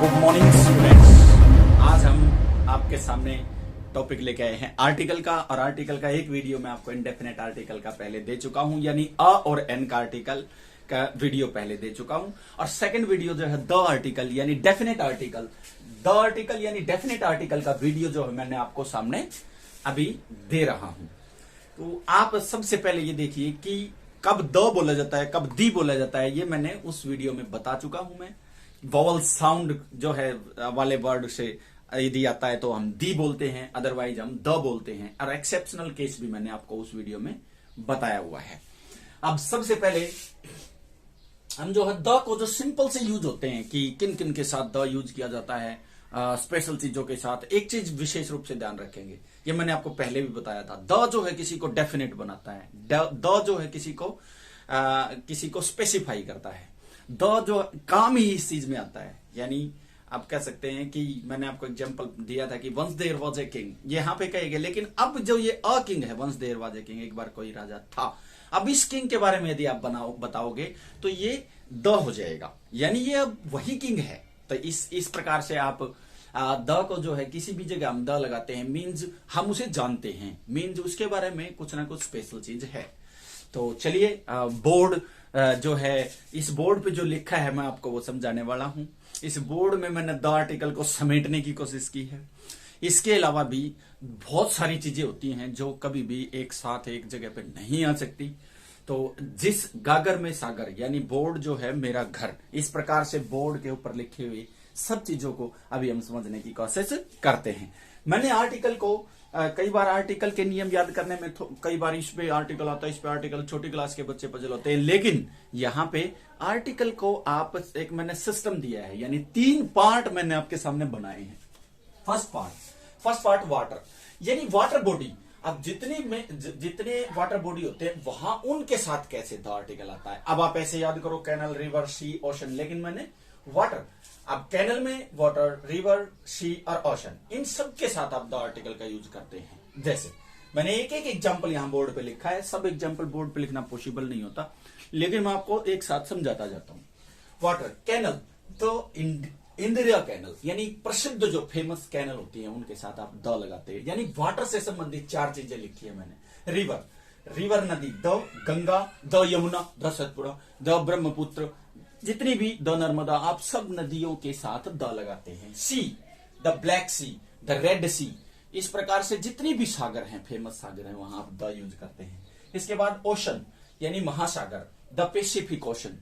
Good morning students. आज हम आपके सामने टॉपिक लेके आए हैं आर्टिकल का, और आर्टिकल का एक वीडियो मैं आपको इंडेफिनेट आर्टिकल का पहले दे चुका हूं, यानी अ और एन का आर्टिकल का वीडियो पहले दे चुका हूं। और सेकंड वीडियो जो है द आर्टिकल यानी डेफिनेट आर्टिकल, द आर्टिकल यानी डेफिनेट आर्टिकल का वीडियो जो है मैंने आपको सामने अभी दे रहा हूं। तो आप सबसे पहले ये देखिए कि कब द बोला जाता है, कब दी बोला जाता है, ये मैंने उस वीडियो में बता चुका हूं। मैं वॉवल साउंड जो है वाले वर्ड से यदि आता है तो हम दी बोलते हैं, अदरवाइज हम द बोलते हैं। और एक्सेप्शनल केस भी मैंने आपको उस वीडियो में बताया हुआ है। अब सबसे पहले हम जो है द को जो सिंपल से यूज होते हैं कि किन किन के साथ द यूज किया जाता है, स्पेशल चीजों के साथ, एक चीज विशेष रूप से ध्यान रखेंगे, ये मैंने आपको पहले भी बताया था। द जो है किसी को डेफिनेट बनाता है, द जो है किसी को स्पेसिफाई करता है। द जो काम ही इस चीज में आता है, यानी आप कह सकते हैं कि मैंने आपको एग्जांपल दिया था कि once there was a king, यहां पे कहेंगे, लेकिन अब जो ये अ किंग है, once there was a king, एक बार कोई राजा था। अब इस किंग के बारे में यदि आप बताओगे तो ये द हो जाएगा, यानी ये अब वही किंग है। तो इस प्रकार से आप द को जो है किसी भी जगह हम द लगाते हैं, मीन्स हम उसे जानते हैं, मीन्स उसके बारे में कुछ ना कुछ स्पेशल चीज है। तो चलिए बोर्ड जो है, इस बोर्ड पे जो लिखा है मैं आपको वो समझाने वाला हूं। इस बोर्ड में मैंने द आर्टिकल को समेटने की कोशिश की है। इसके अलावा भी बहुत सारी चीजें होती हैं जो कभी भी एक साथ एक जगह पे नहीं आ सकती। तो जिस गागर में सागर, यानी बोर्ड जो है मेरा घर, इस प्रकार से बोर्ड के ऊपर लिखे हुए सब चीजों को अभी हम समझने की कोशिश करते हैं। मैंने आर्टिकल को कई बार आर्टिकल के नियम याद करने में कई बार इस पे आर्टिकल आता है, इस पे आर्टिकल, छोटी क्लास के बच्चे पजल होते हैं, लेकिन यहाँ पे आर्टिकल को आप एक मैंने सिस्टम दिया है, यानी 3 पार्ट मैंने आपके सामने बनाए हैं। फर्स्ट पार्ट वाटर, यानी वाटर बॉडी। अब जितने वाटर बॉडी होते हैं वहां उनके साथ कैसे द आर्टिकल आता है। अब आप ऐसे याद करो, कैनल, रिवर, सी, ओशन, लेकिन मैंने वाटर, अब कैनल में वाटर, रिवर, सी और ओशन, इन सब के साथ आप द आर्टिकल का यूज करते हैं। जैसे मैंने एक एक एग्जांपल यहां बोर्ड पे लिखा है, सब एग्जांपल बोर्ड पे लिखना पॉसिबल नहीं होता, लेकिन मैं आपको एक साथ समझाता जाता हूं। वाटर, कैनल, तो इंदिरा कैनल, यानी प्रसिद्ध जो फेमस कैनल होती है उनके साथ आप द लगाते हैं, यानी वाटर से संबंधित 4 चीजें लिखी है मैंने। रिवर नदी, the Ganga, the Yamuna, the Satpura, the Brahmaputra, जितनी भी द नर्मदा, आप सब नदियों के साथ द लगाते हैं। Sea, the Black Sea, the Red Sea, इस प्रकार से जितनी भी सागर हैं, फेमस सागर हैं, वहां आप द यूज करते हैं। इसके बाद ओशन, यानी महासागर, द पैसिफिक ओशन,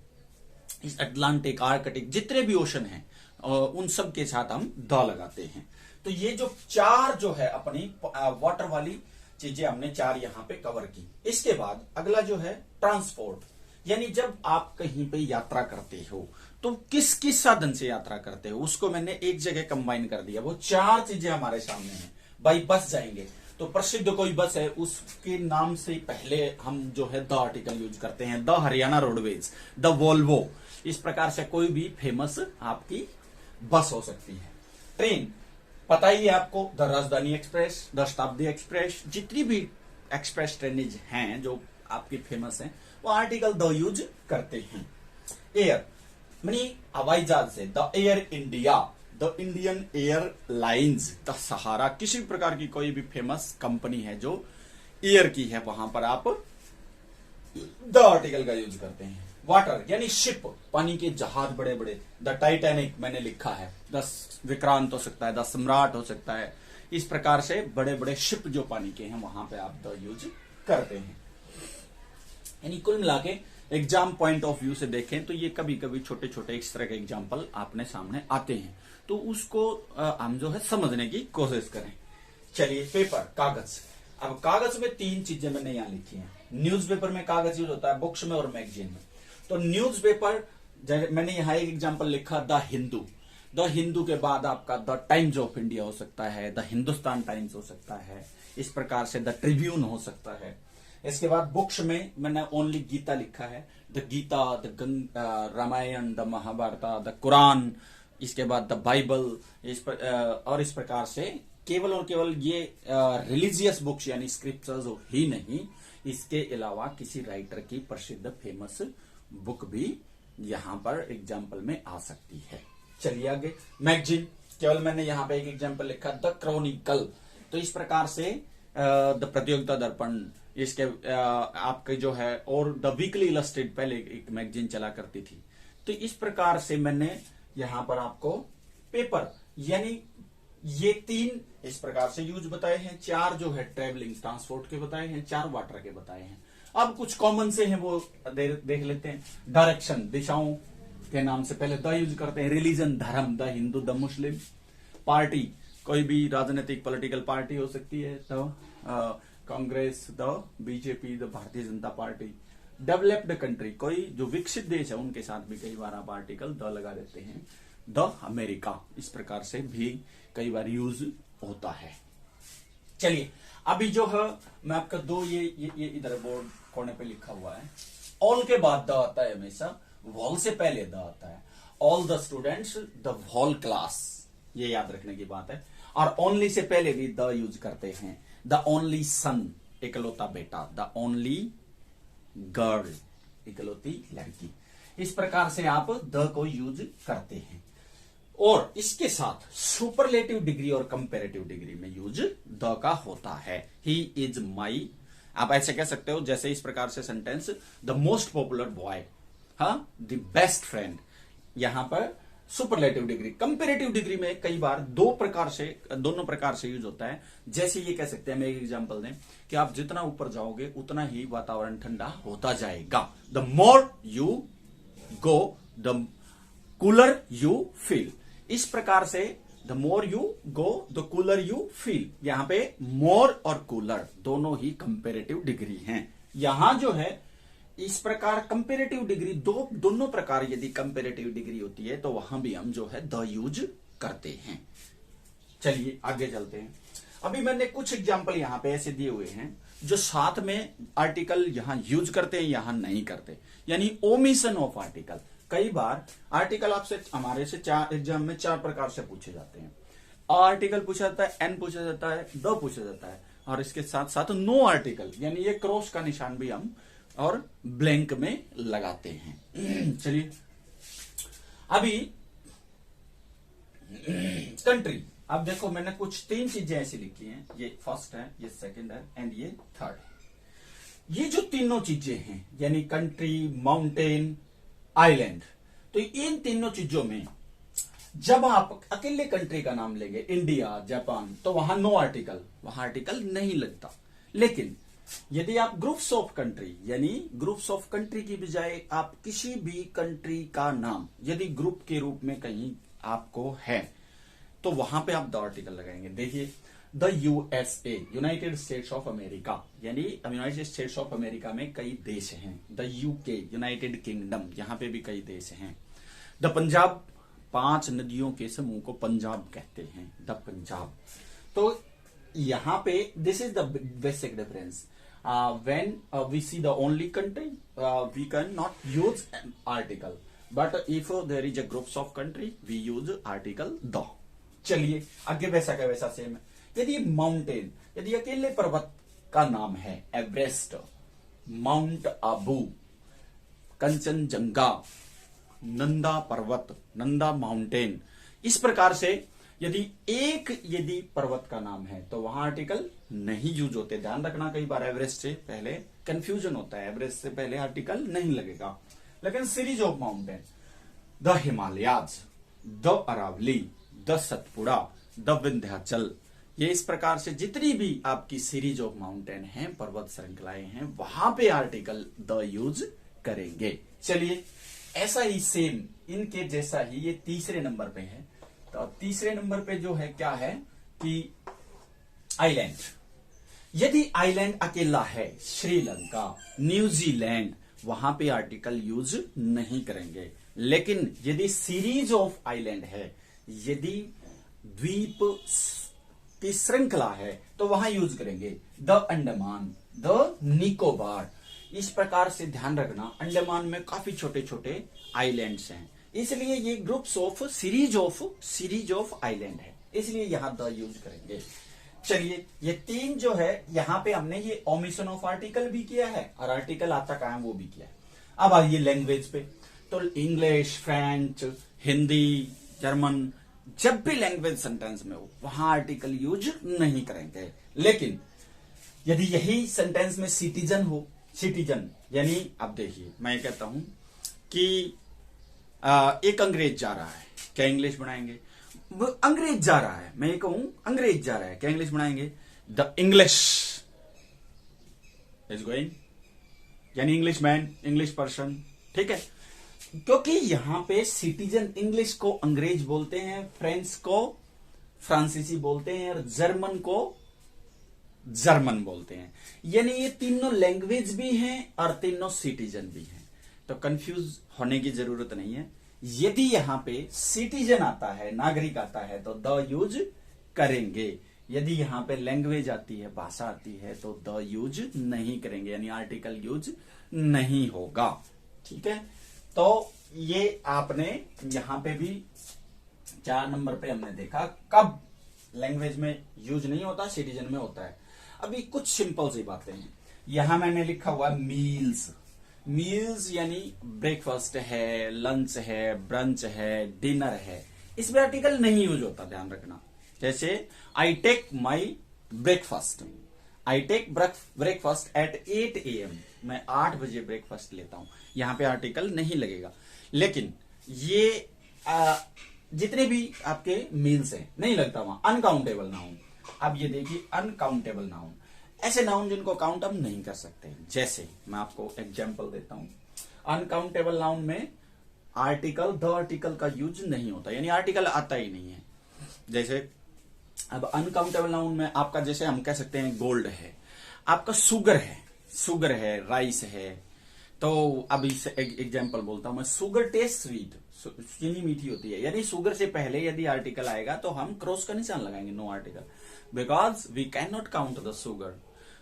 इस अटलांटिक, आर्कटिक, जितने भी ओशन हैं उन सब के साथ हम द लगाते हैं। तो ये जो 4 जो है अपनी वाटर वाली चीजें हमने 4 यहां पे कवर की। इसके बाद अगला जो है ट्रांसपोर्ट, यानी जब आप कहीं पे यात्रा करते हो तो किस किस साधन से यात्रा करते हो, उसको मैंने एक जगह कंबाइन कर दिया। वो 4 चीजें हमारे सामने हैं। बाई बस जाएंगे तो प्रसिद्ध कोई बस है, उसके नाम से पहले हम जो है द आर्टिकल यूज करते हैं। The Haryana roadways, the Volvo, इस प्रकार से कोई भी फेमस आपकी बस हो सकती है। ट्रेन, पता ही है आपको, द राजधानी एक्सप्रेस, द शताब्दी एक्सप्रेस, जितनी भी एक्सप्रेस ट्रेनेज हैं जो आपकी फेमस हैं, वो आर्टिकल द यूज करते हैं। एयर, यानी हवाई जहाज से, the Air India, the Indian Airlines, the Sahara, किसी प्रकार की कोई भी फेमस कंपनी है जो एयर की है, वहां पर आप द आर्टिकल का यूज करते हैं। वाटर, यानी शिप, पानी के जहाज बड़े बड़े, द टाइटैनिक मैंने लिखा है, द विक्रांत हो सकता है, द सम्राट हो सकता है, इस प्रकार से बड़े बड़े शिप जो पानी के हैं वहां पे आप द यूज करते हैं। यानी कुल मिला के एग्जाम पॉइंट ऑफ व्यू से देखें तो ये कभी कभी छोटे छोटे इस तरह के एग्जाम्पल आपने सामने आते हैं, तो उसको हम जो है समझने की कोशिश करें। चलिए, पेपर, कागज। अब कागज में 3 चीजें मैंने यहां लिखी हैं। न्यूज़पेपर में कागज यूज होता है, बुक्स में और मैगजीन में। तो न्यूज़पेपर, मैंने यहां एक एग्जाम्पल लिखा, द हिंदू। द हिंदू के बाद आपका द टाइम्स ऑफ इंडिया हो सकता है, द हिंदुस्तान टाइम्स हो सकता है, इस प्रकार से द ट्रिब्यून हो सकता है। इसके बाद बुक्स में मैंने ओनली गीता लिखा है, the Gita, the Ramayana, the Mahabharata, the Quran, इसके बाद द बाइबल, और इस प्रकार से केवल और केवल ये रिलीजियस बुक्स यानी स्क्रिप्चर्स ही नहीं, इसके अलावा किसी राइटर की प्रसिद्ध फेमस बुक भी यहां पर एग्जाम्पल में आ सकती है। चलिए आगे, मैगजीन, केवल मैंने यहाँ पे एक एग्जांपल लिखा, द क्रॉनिकल। तो इस प्रकार से द प्रतियोगिता दर्पण, इसके आपके जो है, और द वीकली इलस्ट्रेटेड पहले एक मैगजीन चला करती थी। तो इस प्रकार से मैंने यहाँ पर आपको पेपर यानी ये 3 इस प्रकार से यूज बताए हैं, 4 जो है ट्रेवलिंग ट्रांसपोर्ट के बताए हैं, 4 वाटर के बताए हैं। अब कुछ कॉमन से हैं वो देख लेते हैं। डायरेक्शन, दिशाओं के नाम से पहले द यूज करते हैं। रिलीजन, धर्म, the Hindu, the Muslim. Party, कोई भी राजनीतिक पॉलिटिकल पार्टी हो सकती है, the Congress, the BJP, the Bharatiya Janata party. Developed country, कोई जो विकसित देश है उनके साथ भी कई बार आप आर्टिकल द लगा देते हैं। द अमेरिका, इस प्रकार से भी कई बार यूज होता है। चलिए अभी जो है मैं आपका 2 ये इधर बोर्ड कोने पे लिखा हुआ है। ऑल के बाद द आता है हमेशा, वॉल से पहले द आता है। All the students, the whole class, ये याद रखने की बात है। और ओनली से पहले भी द यूज करते हैं। द ओनली सन, इकलौता बेटा। द ओनली गर्ल, इकलौती लड़की। इस प्रकार से आप द को यूज करते हैं। और इसके साथ सुपरलेटिव डिग्री और कंपैरेटिव डिग्री में यूज द का होता है। ही इज माई, आप ऐसे कह सकते हो जैसे इस प्रकार से sentence, the most popular boy, हाँ, द बेस्ट फ्रेंड। यहां पर सुपरलेटिव डिग्री। कंपैरेटिव डिग्री में कई बार दोनों प्रकार से यूज होता है। जैसे ये कह सकते हैं, मैं एक एग्जांपल दें कि आप जितना ऊपर जाओगे उतना ही वातावरण ठंडा होता जाएगा। The more you go, the cooler you feel. इस प्रकार से the more you go, the cooler you feel. यहां पे मोर और कूलर दोनों ही कंपैरेटिव डिग्री हैं। यहां जो है इस प्रकार कंपैरेटिव डिग्री दोनों प्रकार यदि कंपैरेटिव डिग्री होती है तो वहां भी हम जो है द यूज करते हैं। चलिए आगे चलते हैं। अभी मैंने कुछ एग्जांपल यहां पे ऐसे दिए हुए हैं जो साथ में आर्टिकल यहां यूज करते हैं, यहां नहीं करते, यानी ओमिशन ऑफ आर्टिकल। कई बार आर्टिकल आपसे हमारे से 4 एग्जाम में 4 प्रकार से पूछे जाते हैं। आर्टिकल पूछा जाता है, एन पूछा जाता है, द पूछा जाता है, और इसके साथ साथ नो आर्टिकल, यानी ये क्रॉस का निशान भी हम और ब्लैंक में लगाते हैं। चलिए अभी कंट्री, अब देखो मैंने कुछ 3 चीजें ऐसी लिखी हैं। ये फर्स्ट है, ये सेकंड है एंड ये थर्ड है। ये जो तीनों चीजें हैं यानी कंट्री, माउंटेन, आइलैंड, तो इन तीनों चीजों में जब आप अकेले कंट्री का नाम लेंगे, इंडिया, जापान, तो वहां नो आर्टिकल, वहां आर्टिकल नहीं लगता। लेकिन यदि आप ग्रुप्स ऑफ कंट्री, यानी ग्रुप्स ऑफ कंट्री की बजाय आप किसी भी कंट्री का नाम यदि ग्रुप के रूप में कहीं आपको है तो वहां पे आप द आर्टिकल लगाएंगे। देखिए the USA, United states of America, यानी यूनाइटेड स्टेट्स ऑफ अमेरिका में कई देश हैं। द यूके, यूनाइटेड किंगडम, यहां पे भी कई देश हैं। द पंजाब, 5 नदियों के समूह को पंजाब कहते हैं, द पंजाब। तो यहां पे this is the basic difference. when we see the only country, we can not use an article, but if there is a groups of country, we use article the। चलिए आगे वैसा का वैसा सेम है। यदि माउंटेन, यदि अकेले पर्वत का नाम है एवरेस्ट, माउंट आबू, कंचनजंगा, नंदा पर्वत, नंदा माउंटेन, इस प्रकार से यदि पर्वत का नाम है तो वहां आर्टिकल नहीं यूज होते। ध्यान रखना, कई बार एवरेस्ट से पहले कंफ्यूजन होता है, एवरेस्ट से पहले आर्टिकल नहीं लगेगा। लेकिन series of mountain, the Himalayas, the Aravalli, the Satpura, the Vindhyachal, ये इस प्रकार से जितनी भी आपकी सीरीज ऑफ माउंटेन हैं, पर्वत श्रृंखलाएं हैं, वहां पे आर्टिकल द यूज करेंगे। चलिए ऐसा ही सेम इनके जैसा ही ये तीसरे नंबर पे है। तो तीसरे नंबर पे जो है क्या है कि आइलैंड। यदि आइलैंड अकेला है, श्रीलंका, न्यूजीलैंड, वहां पे आर्टिकल यूज नहीं करेंगे। लेकिन यदि सीरीज ऑफ आइलैंड है, यदि द्वीप की श्रृंखला है, तो वहां यूज करेंगे। द अंडमान, द निकोबार, इस प्रकार से ध्यान रखना, अंडमान में काफी छोटे छोटे आइलैंड्स हैं, इसलिए ये groups of series of island है, इसलिए यहां द यूज करेंगे। चलिए ये 3 जो है यहां पे हमने ये ओमिशन ऑफ आर्टिकल भी किया है और आर्टिकल आता कहां है वो भी किया है। अब आइए लैंग्वेज पे, तो इंग्लिश, फ्रेंच, हिंदी, जर्मन, जब भी लैंग्वेज सेंटेंस में हो वहां आर्टिकल यूज नहीं करेंगे। लेकिन यदि यही सेंटेंस में सिटीजन हो, सिटीजन यानी अब देखिए मैं ये कहता हूं कि एक अंग्रेज जा रहा है, क्या इंग्लिश बनाएंगे? वो अंग्रेज जा रहा है, मैं ये कहूं अंग्रेज जा रहा है, क्या इंग्लिश बनाएंगे? द इंग्लिश इज गोइंग, यानी इंग्लिश मैन, इंग्लिश पर्सन, ठीक है। क्योंकि यहां पे सिटीजन इंग्लिश को अंग्रेज बोलते हैं, फ्रेंच को फ्रांसीसी बोलते हैं और जर्मन को जर्मन बोलते हैं, यानी ये तीनों लैंग्वेज भी हैं और तीनों सिटीजन भी हैं। तो कंफ्यूज होने की जरूरत नहीं है। यदि यहां पे सिटीजन आता है, नागरिक आता है, तो द यूज करेंगे। यदि यहां पे लैंग्वेज आती है, भाषा आती है, तो द यूज नहीं करेंगे, यानी आर्टिकल यूज नहीं होगा, ठीक है। तो ये आपने यहां पे भी 4 नंबर पे हमने देखा कब लैंग्वेज में यूज नहीं होता, सिटीजन में होता है। अभी कुछ सिंपल सी बातें हैं। यहां मैंने लिखा हुआ मील्स, मील्स यानी ब्रेकफास्ट है, लंच है, ब्रंच है, डिनर है, इसमें आर्टिकल नहीं यूज होता, ध्यान रखना। जैसे I take my breakfast, I take breakfast at 8 AM, मैं 8 बजे ब्रेकफास्ट लेता हूं, यहां पे आर्टिकल नहीं लगेगा। लेकिन ये जितने भी आपके मील्स हैं नहीं लगता वहां, अनकाउंटेबल नाउन। अब ये देखिए अनकाउंटेबल नाउन, ऐसे नाउन जिनको काउंट हम नहीं कर सकते। जैसे मैं आपको एग्जांपल देता हूं, अनकाउंटेबल नाउन में आर्टिकल, द आर्टिकल का यूज नहीं होता, यानी आर्टिकल आता ही नहीं है। जैसे अब अनकाउंटेबल नाउन में आपका, जैसे हम कह सकते हैं गोल्ड है, आपका शुगर है, शुगर है, राइस है। तो अब इस एग्जांपल बोलता हूं मैं, शुगर टेस्ट स्वीट, चीनी मीठी होती है, यानी शुगर से पहले यदि आर्टिकल आएगा तो हम क्रॉस का निशान लगाएंगे, no article, because we can not count the sugar.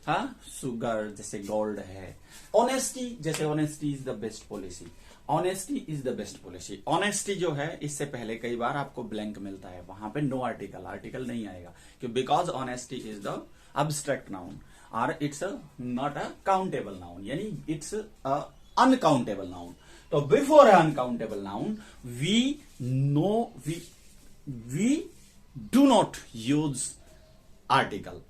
हाँ, शुगर जैसे गोल्ड है। ऑनेस्टी, जैसे honesty is the best policy, honesty is the best policy. Honesty जो है इससे पहले कई बार आपको ब्लैंक मिलता है, वहां पे नो आर्टिकल, आर्टिकल नहीं आएगा, क्यों? Because honesty is the abstract noun और it's not a countable noun, यानी इट्स अ अनकाउंटेबल नाउन। तो before uncountable noun we do not use article.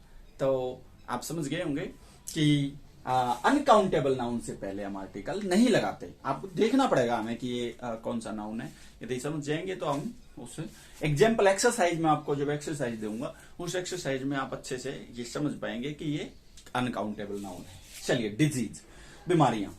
तो आप समझ गए होंगे कि अनकाउंटेबल नाउन से पहले हम आर्टिकल नहीं लगाते। आपको देखना पड़ेगा हमें कि ये कौन सा नाउन है। यदि समझ जाएंगे तो हम उस एग्जाम्पल एक्सरसाइज में आपको जब एक्सरसाइज दूंगा, उस एक्सरसाइज में आप अच्छे से ये समझ पाएंगे कि ये अनकाउंटेबल नाउन है। चलिए, डिजीज, बीमारियां,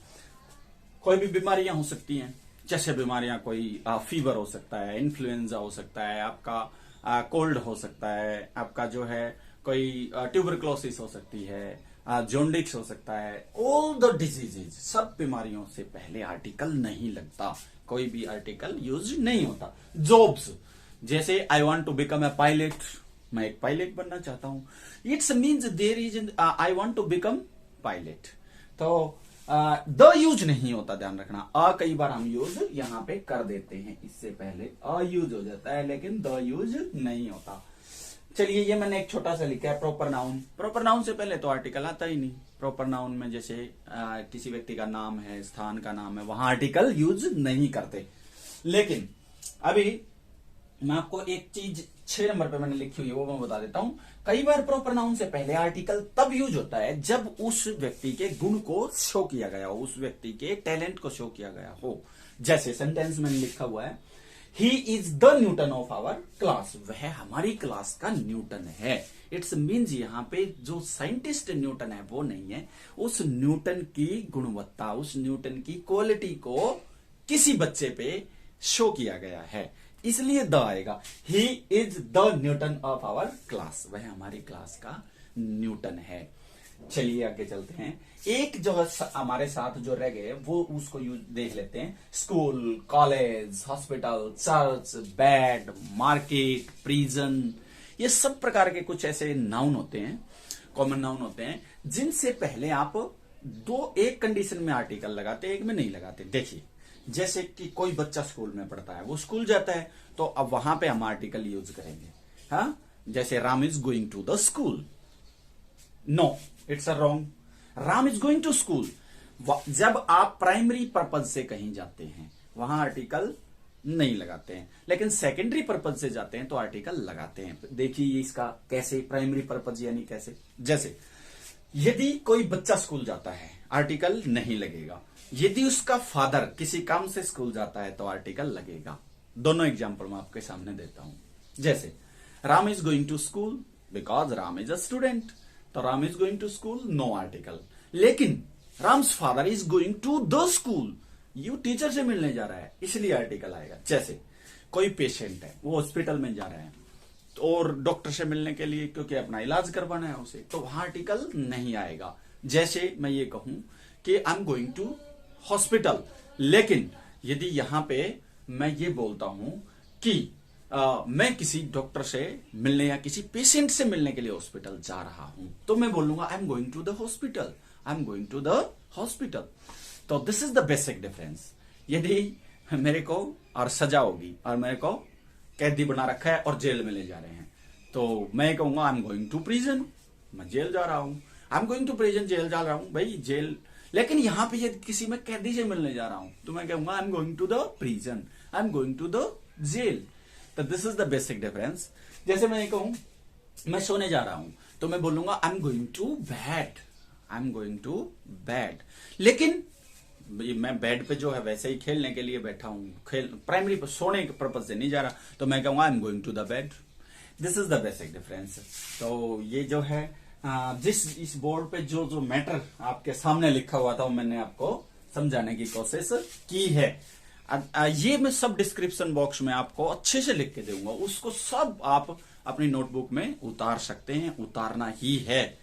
कोई भी बीमारियां हो सकती हैं। जैसे बीमारियां, कोई फीवर हो सकता है, इन्फ्लुएंजा हो सकता है, आपका कोल्ड हो सकता है, आपका जो है कोई ट्यूबरक्लोसिस हो सकती है, जॉन्डिस हो सकता है। ऑल द डिजीजेज, सब बीमारियों से पहले आर्टिकल नहीं लगता, कोई भी आर्टिकल यूज नहीं होता। जॉब्स, जैसे I want to become a pilot, मैं एक पायलट बनना चाहता हूं, it's means there is I want to become pilot. तो द यूज नहीं होता, ध्यान रखना। अ कई बार हम यूज यहां पे कर देते हैं, इससे पहले अ यूज हो जाता है, लेकिन द यूज नहीं होता। चलिए, ये मैंने एक छोटा सा लिखा है प्रॉपर नाउन। प्रॉपर नाउन से पहले तो आर्टिकल आता ही नहीं। प्रॉपर नाउन में जैसे किसी व्यक्ति का नाम है, स्थान का नाम है, वहां आर्टिकल यूज नहीं करते। लेकिन अभी मैं आपको एक चीज 6 नंबर पे मैंने लिखी हुई है, वो मैं बता देता हूं। कई बार प्रॉपर नाउन से पहले आर्टिकल तब यूज होता है जब उस व्यक्ति के गुण को शो किया गया हो, उस व्यक्ति के टैलेंट को शो किया गया हो। जैसे सेंटेंस में लिखा हुआ है, he is the Newton of our class, वह हमारी क्लास का न्यूटन है। इट्स मीन्स यहाँ पे जो साइंटिस्ट न्यूटन है वो नहीं है, उस न्यूटन की गुणवत्ता, उस न्यूटन की क्वालिटी को किसी बच्चे पे शो किया गया है, इसलिए द आएगा। He is the Newton of our class, वह हमारी क्लास का न्यूटन है। चलिए आगे चलते हैं। एक जो हमारे साथ जो रह गए वो उसको यूज देख लेते हैं। School, college, hospital, church, bed, market, prison, ये सब प्रकार के कुछ ऐसे नाउन होते हैं, कॉमन नाउन होते हैं, जिनसे पहले आप एक कंडीशन में आर्टिकल लगाते, एक में नहीं लगाते। देखिए, जैसे कि कोई बच्चा स्कूल में पढ़ता है, वो स्कूल जाता है, तो अब वहां पे हम आर्टिकल यूज करेंगे। हाँ, जैसे Ram is going to the school, no, it's a wrong. Ram is going to school, जब आप प्राइमरी पर्पज से कहीं जाते हैं वहां आर्टिकल नहीं लगाते हैं, लेकिन सेकेंडरी पर्पज से जाते हैं तो आर्टिकल लगाते हैं। देखिए इसका कैसे, प्राइमरी पर्पज यानी कैसे, जैसे यदि कोई बच्चा स्कूल जाता है आर्टिकल नहीं लगेगा, यदि उसका फादर किसी काम से स्कूल जाता है तो आर्टिकल लगेगा। दोनों एग्जाम्पल मैं आपके सामने देता हूं। जैसे Ram is going to school because Ram is a student, तो Ram is going to school, no article. लेकिन Ram's father is going to the school, you teacher से मिलने जा रहा है, इसलिए आर्टिकल आएगा। जैसे कोई पेशेंट है, वो हॉस्पिटल में जा रहा है और डॉक्टर से मिलने के लिए, क्योंकि अपना इलाज करवाना है उसे, तो वहां आर्टिकल नहीं आएगा। जैसे मैं ये कहूं कि I am going to hospital, लेकिन यदि यहां पे मैं ये बोलता हूं कि मैं किसी डॉक्टर से मिलने या किसी पेशेंट से मिलने के लिए हॉस्पिटल जा रहा हूं, तो मैं बोलूंगा I am going to the hospital, I am going to the hospital. तो this is the basic difference. यदि मेरे को और सजा होगी और मेरे को कैदी बना रखा है और जेल में ले जा रहे हैं, तो मैं कहूंगा I am going to prison, मैं जेल जा रहा हूं। I am going to prison, jail जा रहा हूं भाई, जेल। लेकिन यहां पे यदि किसी मैं कैदी से मिलने जा रहा हूं तो मैं कहूंगा I am going to the prison, I am going to the jail. तो this is the basic difference. जैसे मैं ये कहूं मैं सोने जा रहा हूं तो मैं बोलूंगा I am going to bed, I am going to bed. लेकिन मैं बेड पे जो है वैसे ही खेलने के लिए बैठा हूं, प्राइमरी सोने के पर्पज से नहीं जा रहा, तो मैं कहूंगा I am going to the bed. This is the basic difference. तो ये जो है जिस इस बोर्ड पे जो जो मैटर आपके सामने लिखा हुआ था वो मैंने आपको समझाने की कोशिश की है। ये मैं सब डिस्क्रिप्शन बॉक्स में आपको अच्छे से लिख के दूंगा, उसको सब आप अपनी नोटबुक में उतार सकते हैं, उतारना ही है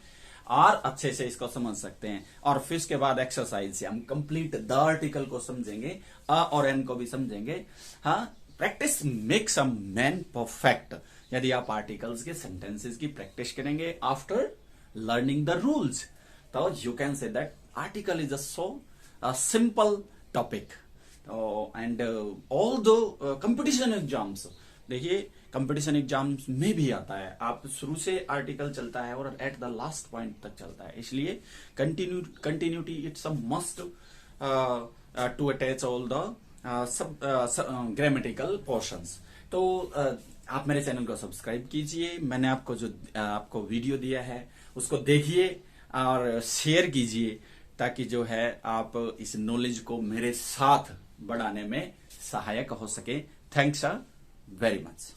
और अच्छे से इसको समझ सकते हैं। और फिर इसके बाद एक्सरसाइज से हम कंप्लीट द आर्टिकल को समझेंगे, अ और एन को भी समझेंगे। हाँ, practice makes a man perfect. यदि आप आर्टिकल्स के सेंटेंसेस की प्रैक्टिस करेंगे आफ्टर लर्निंग द रूल्स, तो you can say that article is a so simple topic. And all the competition exams, देखिए कंपटीशन एग्जाम्स में भी आता है, आप शुरू से आर्टिकल चलता है और एट द लास्ट पॉइंट तक चलता है, इसलिए continuity it's a must to attach all the sub grammatical portions. तो आप मेरे चैनल को सब्सक्राइब कीजिए, मैंने आपको जो आपको वीडियो दिया है उसको देखिए और शेयर कीजिए, ताकि जो है आप इस नॉलेज को मेरे साथ बढ़ाने में सहायक हो सके। Thanks very much.